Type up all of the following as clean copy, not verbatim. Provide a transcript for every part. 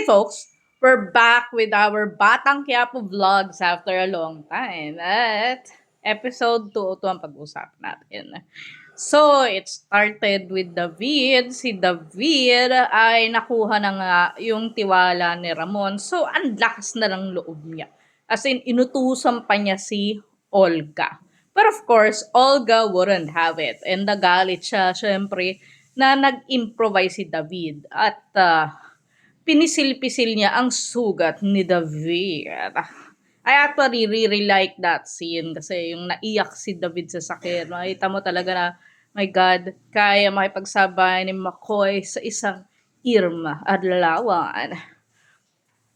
folks, we're back with our Batang Quiapo vlogs after a long time. At episode 2 ito ang pag-usap natin. So, it started with David. Si David ay nakuha na nga yung tiwala ni Ramon. So, ang lakas na ng loob niya. As in, inutusan pa niya si Olga. But of course, Olga wouldn't have it. And nagalit siya, syempre, na nag-improvise si David. At pinisil-pisil niya ang sugat ni David. I actually really like that scene kasi yung naiyak si David sa sakit. Makita mo talaga na, my God, kaya makipagsabay ni McCoy sa isang Irma at lalawan.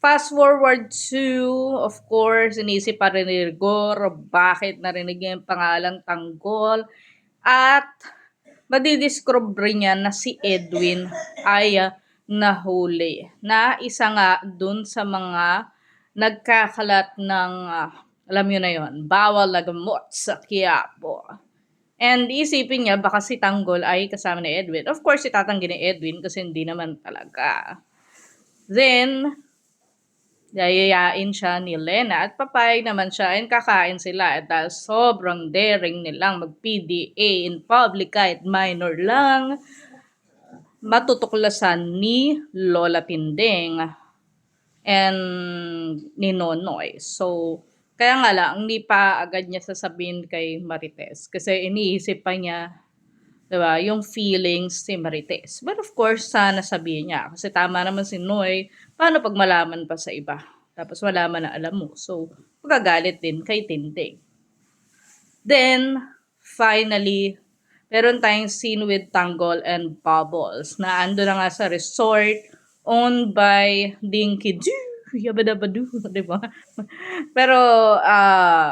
Fast forward to, of course, inisip pa rin ni Rigor, bakit narinig niya yung pangalang Tanggol. At madidiscover niya na si Edwin ay nahuli. Na isa nga dun sa mga nagkakalat ng, alam nyo na yon, bawal na gamot sa Quiapo. And isipin niya baka si Tanggol ay kasama ni Edwin. Of course, itatanggi ni Edwin kasi hindi naman talaga. Then, yayayain siya ni Lena at papayag naman siya and kakain sila at dahil sobrang daring nilang mag-PDA in public kahit minor lang, matutuklasan ni Lola Pinding and ni Nonoy. So, kaya nga lang, hindi pa agad niya sasabihin kay Marites kasi iniisip pa niya, diba, yung feelings si Marites. But of course, sana sabihin niya. Kasi tama naman si Noy, paano pag malaman pa sa iba? Tapos malaman na alam mo. So, magagalit din kay Tinting. Then, finally, meron tayong scene with Tanggol and Bubbles na ando na nga sa resort owned by Dinky Doo. Yabadabadu, di ba? Pero,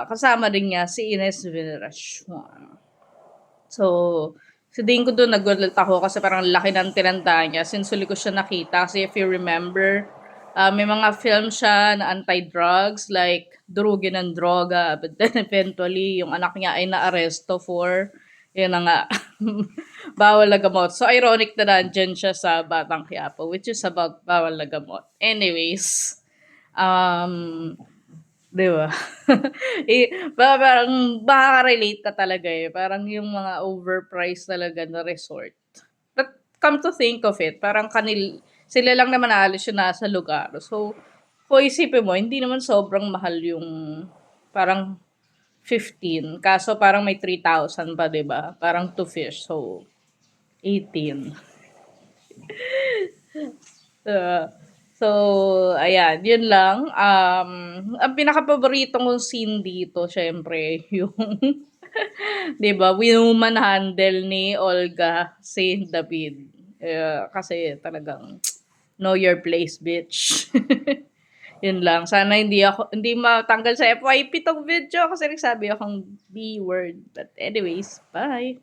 kasama din niya si Ines Veneracion. So, si Dinko doon nagulat ako kasi parang laki ng tinanda niya since huli ko siya nakita. Kasi if you remember, may mga film siya na anti-drugs like Durugin ng Droga. But then eventually, yung anak niya ay naaresto for, yun na nga, bawal na gamot. So, ironic na nandyan siya sa Batang Quiapo, which is about bawal na gamot. Anyways, di ba? Parang makaka-relate ka talaga eh. Parang yung mga overpriced talaga na resort. But come to think of it, parang sila lang naman aalis yung nasa lugar. So, kung isipin mo, hindi naman sobrang mahal yung parang 15. Kaso parang may 3,000 pa, di ba? Parang 2 fish. So, 18. So, ayan, yun lang. Ang pinaka-paborito kong scene dito, syempre, yung, di ba, woman handle ni Olga si David. Kasi talagang, know your place, bitch. Yun lang. Sana hindi matanggal sa FYP tong video kasi nagsabi akong B word. But anyways, bye.